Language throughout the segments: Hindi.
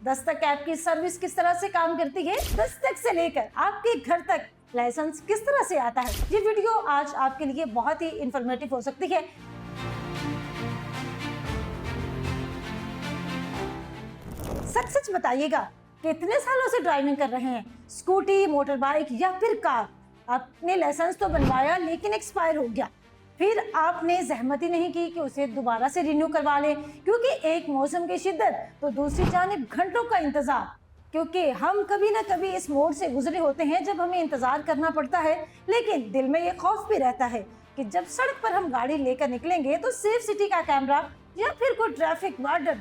दस्तक ऐप की सर्विस किस तरह से काम करती है, दस्तक से लेकर आपके घर तक लाइसेंस किस तरह से आता है, ये वीडियो आज आपके लिए बहुत ही इंफॉर्मेटिव हो सकती है। सच सच बताइएगा, कितने सालों से ड्राइविंग कर रहे हैं, स्कूटी, मोटर बाइक या फिर कार। आपने लाइसेंस तो बनवाया लेकिन एक्सपायर हो गया, फिर आपने जहमत ही नहीं की कि उसे दोबारा से रिन्यू करवा लें, क्योंकि एक मौसम की शिद्दत तो दूसरी जानिब घंटों का इंतजार। क्योंकि हम कभी ना कभी इस मोड से गुजरे होते हैं जब हमें इंतजार करना पड़ता है, लेकिन दिल में ये खौफ भी रहता है कि जब सड़क पर हम गाड़ी लेकर निकलेंगे तो सेफ सिटी का कैमरा या फिर कोई ट्रैफिक वार्डन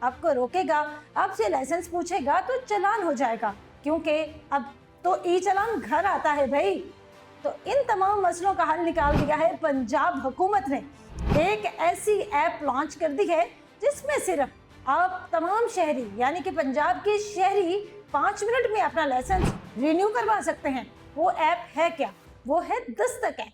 आपको रोकेगा, आपसे लाइसेंस पूछेगा तो चालान हो जाएगा, क्योंकि अब तो ई चालान घर आता है भाई। तो इन तमाम मसलों का हल निकाल दिया है पंजाब हुकूमत ने। एक ऐसी ऐप लॉन्च कर दी है जिसमें सिर्फ आप तमाम शहरी यानी कि पंजाब के शहरी 5 मिनट में अपना लाइसेंस रिन्यू करवा सकते हैं। वो ऐप है क्या? वो है दस्तक ऐप।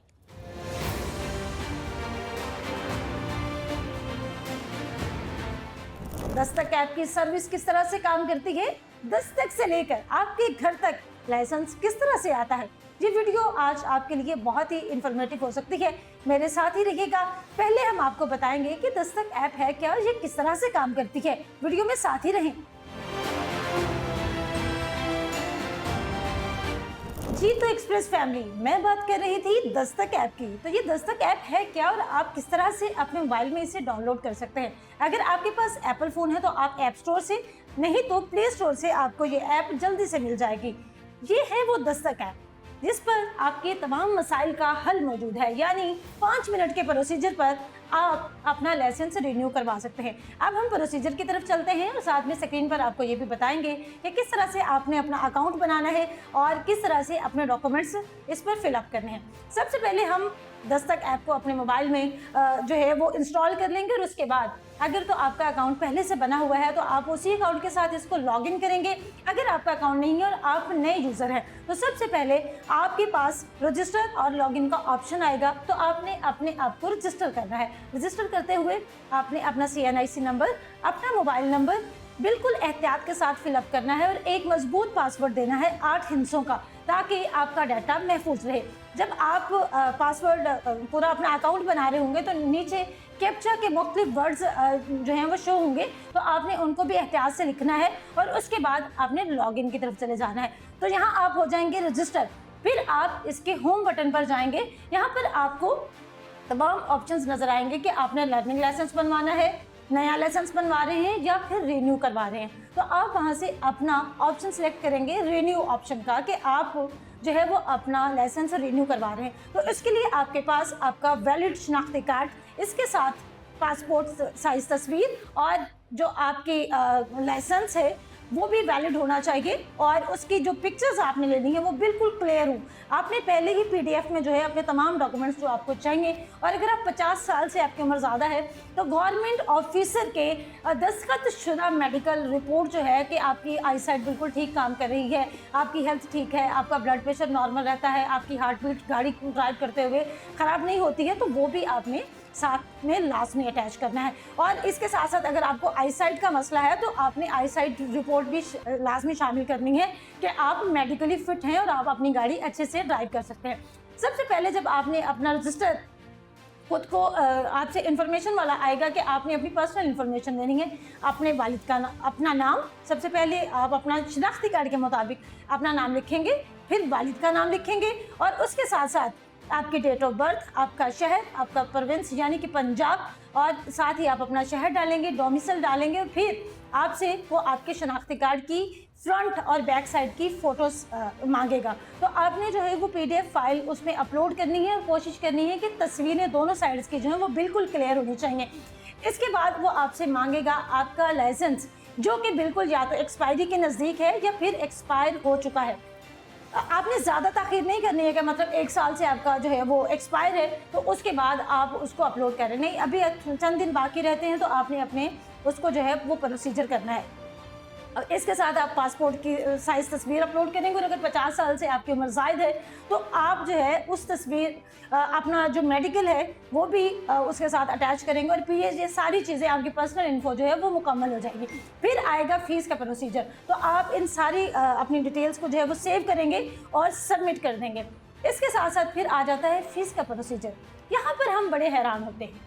दस्तक ऐप की सर्विस किस तरह से काम करती है, दस्तक से लेकर आपके घर तक लाइसेंस किस तरह से आता है, ये वीडियो आज आपके लिए बहुत ही इंफॉर्मेटिव हो सकती है। मेरे साथ ही रहिएगा। पहले हम आपको बताएंगे कि दस्तक ऐप है क्या और ये किस तरह से काम करती है। वीडियो में साथ ही रहें। जी तो एक्सप्रेस फैमिली, मैं बात कर रही थी दस्तक ऐप की। तो ये दस्तक ऐप है क्या और आप किस तरह से अपने मोबाइल में इसे डाउनलोड कर सकते हैं। अगर आपके पास एप्पल फ़ोन है तो आप ऐप स्टोर से, नहीं तो प्ले स्टोर से आपको ये ऐप जल्दी से मिल जाएगी। ये है वो दस्तक ऐप जिस पर आपके तमाम मसाइल का हल मौजूद है, यानी 5 मिनट के प्रोसीजर पर आप अपना लाइसेंस रिन्यू करवा सकते हैं। अब हम प्रोसीजर की तरफ चलते हैं और साथ में स्क्रीन पर आपको ये भी बताएंगे कि किस तरह से आपने अपना अकाउंट बनाना है और किस तरह से अपने डॉक्यूमेंट्स इस पर फिलअप करने हैं। सबसे पहले हम दस्तक ऐप को अपने मोबाइल में जो है वो इंस्टॉल कर लेंगे और उसके बाद अगर तो आपका अकाउंट पहले से बना हुआ है तो आप उसी अकाउंट के साथ इसको लॉगिन करेंगे। अगर आपका अकाउंट नहीं है और आप नए यूज़र हैं तो सबसे पहले आपके पास रजिस्टर और लॉगिन का ऑप्शन आएगा, तो आपने अपने आप को रजिस्टर करना है। रजिस्टर करते हुए आपने अपना CNIC नंबर, अपना मोबाइल नंबर बिल्कुल एहतियात के साथ फिलअप करना है और एक मजबूत पासवर्ड देना है 8 हिस्सों का, ताकि आपका डाटा महफूज रहे। जब आप पासवर्ड पूरा अपना अकाउंट बना रहे होंगे तो नीचे कैप्चा के मुख्तलिफ वर्ड्स जो हैं वो शो होंगे, तो आपने उनको भी एहतियात से लिखना है और उसके बाद आपने लॉगिन की तरफ चले जाना है। तो यहाँ आप हो जाएंगे रजिस्टर, फिर आप इसके होम बटन पर जाएंगे। यहाँ पर आपको तमाम ऑप्शंस नजर आएंगे कि आपने लर्निंग लाइसेंस बनवाना है, नया लाइसेंस बनवा रहे हैं या फिर रिन्यू करवा रहे हैं। तो आप वहां से अपना ऑप्शन सेलेक्ट करेंगे रिन्यू ऑप्शन का, कि आप जो है वो अपना लाइसेंस रिन्यू करवा रहे हैं। तो इसके लिए आपके पास आपका वैलिड शनाख्ती कार्ड, इसके साथ पासपोर्ट साइज तस्वीर और जो आपकी लाइसेंस है वो भी वैलिड होना चाहिए और उसकी जो पिक्चर्स आपने लेनी है वो बिल्कुल क्लियर हो। आपने पहले ही PDF में जो है अपने तमाम डॉक्यूमेंट्स जो आपको चाहिए, और अगर आप 50 साल से आपकी उम्र ज़्यादा है तो गवर्नमेंट ऑफिसर के दस्तखतशुदा मेडिकल रिपोर्ट जो है कि आपकी आईसाइट बिल्कुल ठीक काम कर रही है, आपकी हेल्थ ठीक है, आपका ब्लड प्रेशर नॉर्मल रहता है, आपकी हार्ट बीट गाड़ी ड्राइव करते हुए ख़राब नहीं होती है, तो वो भी आपने साथ में लाजमी अटैच करना है। और इसके साथ साथ अगर आपको आईसाइट का मसला है तो आपने आईसाइट रिपोर्ट भी लाजमी शामिल करनी है कि आप मेडिकली फिट हैं और आप अपनी गाड़ी अच्छे से ड्राइव कर सकते हैं। सबसे पहले जब आपने अपना रजिस्टर खुद को आपसे इंफॉर्मेशन वाला आएगा कि आपने अपनी पर्सनल इंफॉर्मेशन देनी है, अपने वालिद का अपना नाम, सबसे पहले आप अपना शनाख्ती कार्ड के मुताबिक अपना नाम लिखेंगे, फिर वालिद का नाम लिखेंगे और उसके साथ साथ आपकी डेट ऑफ बर्थ, आपका शहर, आपका प्रोविंस यानी कि पंजाब, और साथ ही आप अपना शहर डालेंगे, डोमिसाइल डालेंगे। फिर आपसे वो आपके शनाख्ती कार्ड की फ्रंट और बैक साइड की फ़ोटोज़ मांगेगा। तो आपने जो है वो PDF फाइल उसमें अपलोड करनी है और कोशिश करनी है कि तस्वीरें दोनों साइड्स की जो है वो बिल्कुल क्लियर होनी चाहिए। इसके बाद वो आपसे मांगेगा आपका लाइसेंस, जो कि बिल्कुल या तो एक्सपायरी के नज़दीक है या फिर एक्सपायर हो चुका है। आपने ज़्यादा ताख़ीर नहीं करनी है कि मतलब 1 साल से आपका जो है वो एक्सपायर है तो उसके बाद आप उसको अपलोड करें, नहीं, अभी चंद दिन बाकी रहते हैं तो आपने अपने उसको जो है वो प्रोसीजर करना है। इसके साथ आप पासपोर्ट की साइज तस्वीर अपलोड करेंगे और अगर 50 साल से आपकी उम्र ज़ायद है तो आप जो है उस तस्वीर अपना जो मेडिकल है वो भी उसके साथ अटैच करेंगे और फिर ये सारी चीज़ें आपकी पर्सनल इन्फो जो है वो मुकम्मल हो जाएगी। फिर आएगा फीस का प्रोसीजर, तो आप इन सारी अपनी डिटेल्स को जो है वो सेव करेंगे और सबमिट कर देंगे। इसके साथ साथ फिर आ जाता है फीस का प्रोसीजर। यहाँ पर हम बड़े हैरान होते हैं,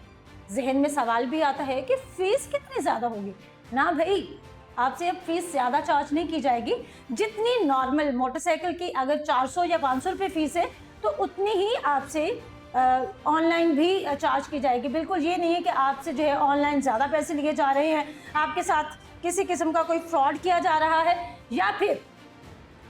जहन में सवाल भी आता है कि फ़ीस कितनी ज़्यादा होगी। ना भाई, आपसे अब फीस ज़्यादा चार्ज नहीं की जाएगी। जितनी नॉर्मल मोटरसाइकिल की अगर 400 या 500 रुपये फ़ीस है तो उतनी ही आपसे ऑनलाइन भी चार्ज की जाएगी। बिल्कुल ये नहीं है कि आपसे जो है ऑनलाइन ज़्यादा पैसे लिए जा रहे हैं, आपके साथ किसी किस्म का कोई फ्रॉड किया जा रहा है, या फिर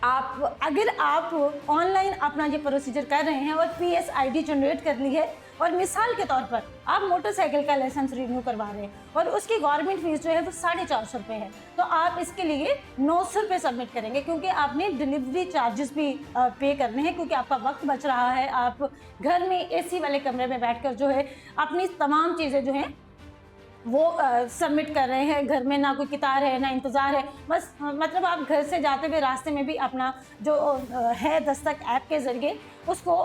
अगर आप ऑनलाइन अपना ये प्रोसीजर कर रहे हैं और PSID जनरेट कर ली है और मिसाल के तौर पर आप मोटरसाइकिल का लाइसेंस रिन्यू करवा रहे हैं और उसकी गवर्नमेंट फीस जो है वो 450 रुपये है, तो आप इसके लिए 900 रुपये सबमिट करेंगे क्योंकि आपने डिलीवरी चार्जेस भी पे करने हैं, क्योंकि आपका वक्त बच रहा है। आप घर में AC वाले कमरे में बैठकर जो है अपनी तमाम चीज़ें जो हैं वो सबमिट कर रहे हैं। घर में ना कोई कितार है ना इंतज़ार है, बस मतलब आप घर से जाते हुए रास्ते में भी अपना जो है दस्तक ऐप के ज़रिए उसको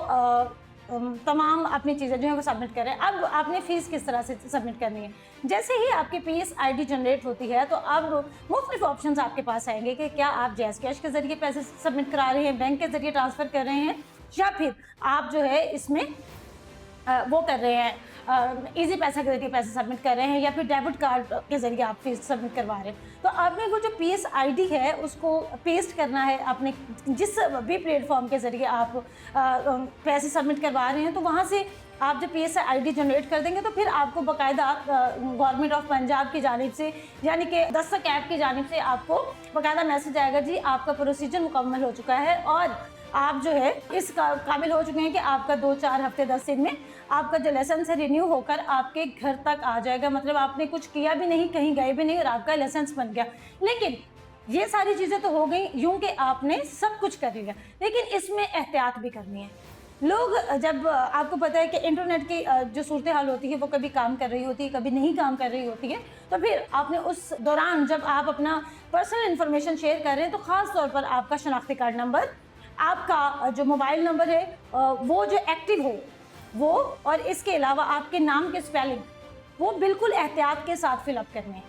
तमाम अपनी चीज़ें जो है वो सबमिट करें। अब आपने फ़ीस किस तरह से सबमिट करनी है। जैसे ही आपकी PSID जनरेट होती है तो अब मुख्तलिफ ऑप्शंस आपके पास आएंगे कि क्या आप जैज़ कैश के ज़रिए पैसे सबमिट करा रहे हैं, बैंक के ज़रिए ट्रांसफ़र कर रहे हैं, या फिर आप जो है इसमें वो कर रहे हैं इजी पैसा के जरिए पैसे सबमिट कर रहे हैं, या फिर डेबिट कार्ड के ज़रिए आप फीस सबमिट करवा रहे हैं। तो आपने वो जो PSID है उसको पेस्ट करना है अपने जिस भी प्लेटफॉर्म के ज़रिए आप पैसे सबमिट करवा रहे हैं। तो वहाँ से आप जब PSID जनरेट कर देंगे तो फिर आपको बाकायदा गवर्नमेंट ऑफ पंजाब की जानिब से यानी कि दस्तक ऐप की जानिब से आपको बाकायदा मैसेज आएगा, जी आपका प्रोसीजर मुकम्मल हो चुका है और आप जो है इस काबिल हो चुके हैं कि आपका 2-4 हफ्ते 10 दिन में आपका जो लाइसेंस है रिन्यू होकर आपके घर तक आ जाएगा। मतलब आपने कुछ किया भी नहीं, कहीं गए भी नहीं और आपका लाइसेंस बन गया। लेकिन ये सारी चीज़ें तो हो गई यूं कि आपने सब कुछ कर लिया, लेकिन इसमें एहतियात भी करनी है। लोग जब आपको पता है कि इंटरनेट की जो सूरत हाल होती है वो कभी काम कर रही होती है, कभी नहीं काम कर रही होती है, तो फिर आपने उस दौरान जब आप अपना पर्सनल इन्फॉर्मेशन शेयर कर रहे हैं तो ख़ास तौर पर आपका शनाख्ती कार्ड नंबर, आपका जो मोबाइल नंबर है वो जो एक्टिव हो वो, और इसके अलावा आपके नाम के स्पेलिंग वो बिल्कुल एहतियात के साथ फिलअप करने हैं।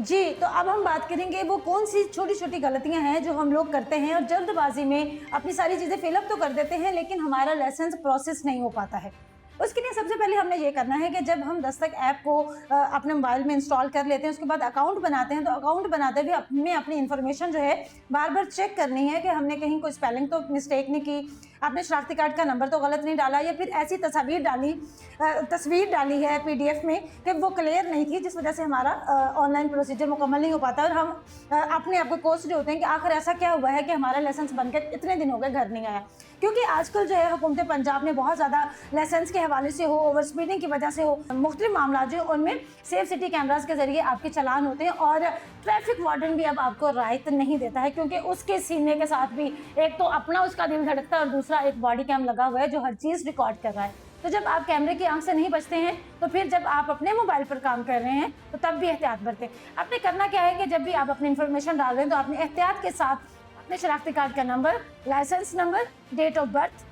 जी, तो अब हम बात करेंगे वो कौन सी छोटी छोटी गलतियां हैं जो हम लोग करते हैं और जल्दबाजी में अपनी सारी चीज़ें फिलअप तो कर देते हैं लेकिन हमारा लाइसेंस प्रोसेस नहीं हो पाता है। उसके लिए सबसे पहले हमने ये करना है कि जब हम दस्तक ऐप को अपने मोबाइल में इंस्टॉल कर लेते हैं, उसके बाद अकाउंट बनाते हैं, तो अकाउंट बनाते हुए हमें अपनी इन्फॉर्मेशन जो है बार बार चेक करनी है कि हमने कहीं कोई स्पेलिंग तो मिस्टेक नहीं की, आपने शनाख्ती कार्ड का नंबर तो गलत नहीं डाला, या फिर ऐसी तस्वीर डाली है PDF में कि वो क्लियर नहीं थी जिस वजह से हमारा ऑनलाइन प्रोसीजर मुकम्मल नहीं हो पाता और हम अपने आप को कोसते होते हैं कि आखिर ऐसा क्या हुआ है कि हमारा लाइसेंस बनकर इतने दिन हो गए घर नहीं आया। क्योंकि आजकल जो है हुकूमत पंजाब ने बहुत ज़्यादा लाइसेंस के हवाले से हो, ओवर स्पीडिंग की वजह से हो, मुख्तलिफ मामला जो उनमें सेफ सिटी कैमरास के ज़रिए आपके चलान होते हैं और ट्रैफिक वार्डन भी अब आपको राहत नहीं देता है, क्योंकि उसके सीने के साथ भी एक तो अपना उसका दिल धड़कता है और दूसरा एक बॉडी कैम लगा हुआ है जो हर चीज़ रिकॉर्ड कर रहा है। तो जब आप कैमरे की आंख से नहीं बचते हैं तो फिर जब आप अपने मोबाइल पर काम कर रहे हैं तो तब भी एहतियात बरतें। आपने करना क्या है कि जब भी आप अपनी इन्फॉर्मेशन डाल रहे हैं तो आपने एहतियात के साथ अपने शनाख्ती कार्ड का number, licence number, date of birth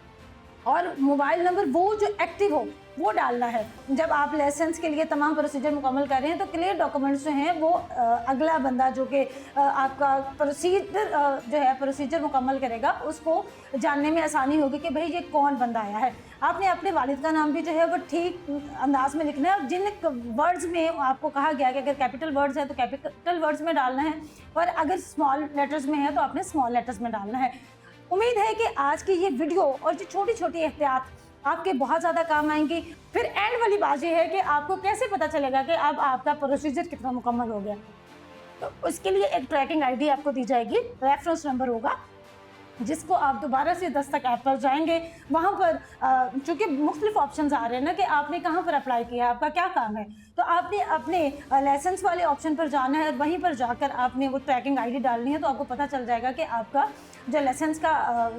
और मोबाइल नंबर वो जो एक्टिव हो वो डालना है। जब आप लाइसेंस के लिए तमाम प्रोसीजर मुकम्मल कर रहे हैं तो क्लियर डॉक्यूमेंट्स जो हैं वो अगला बंदा जो कि आपका प्रोसीजर मुकम्मल करेगा उसको जानने में आसानी होगी कि भाई ये कौन बंदा आया है। आपने अपने वालिद का नाम भी जो है वो ठीक अंदाज में लिखना है और जिन वर्ड्स में आपको कहा गया कि अगर कैपिटल वर्ड्स है तो कैपिटल वर्ड्स में डालना है और अगर स्मॉल लेटर्स में है तो आपने स्मॉल लेटर्स में डालना है। उम्मीद है कि आज की ये वीडियो और जो छोटी छोटी एहतियात आपके बहुत ज़्यादा काम आएंगी। फिर एंड वाली बात ये है कि आपको कैसे पता चलेगा कि अब आपका प्रोसीजर कितना मुकम्मल हो गया। तो उसके लिए एक ट्रैकिंग ID आपको दी जाएगी, रेफरेंस नंबर होगा जिसको आप दोबारा से दस्तक ऐप पर जाएंगे। वहाँ पर चूँकि मुख्तलिफ ऑप्शंस आ रहे हैं ना कि आपने कहाँ पर अप्लाई किया, आपका क्या काम है, तो आपने अपने लाइसेंस वाले ऑप्शन पर जाना है और वहीं पर जाकर आपने वो ट्रैकिंग ID डालनी है, तो आपको पता चल जाएगा कि आपका जो लाइसेंस का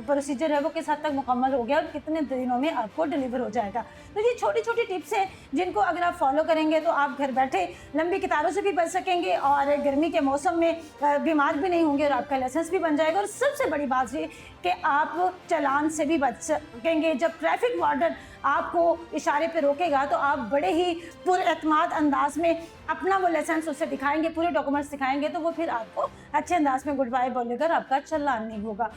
प्रोसीजर है वो किस हद तक मुकम्मल हो गया और कितने दिनों में आपको डिलीवर हो जाएगा। तो ये छोटी छोटी टिप्स हैं जिनको अगर आप फॉलो करेंगे तो आप घर बैठे लंबी कतारों से भी बच सकेंगे और गर्मी के मौसम में बीमार भी नहीं होंगे और आपका लाइसेंस भी बन जाएगा। और सबसे बड़ी बात ये कि आप चालान से भी बच सकेंगे। जब ट्रैफिक वार्डन आपको इशारे पे रोकेगा तो आप बड़े ही पुरएतमाद अंदाज में अपना वो लाइसेंस उसे दिखाएंगे, पूरे डॉक्यूमेंट्स दिखाएंगे, तो वो फिर आपको अच्छे अंदाज में गुड बाय बोलेगा और आपका चालान नहीं होगा।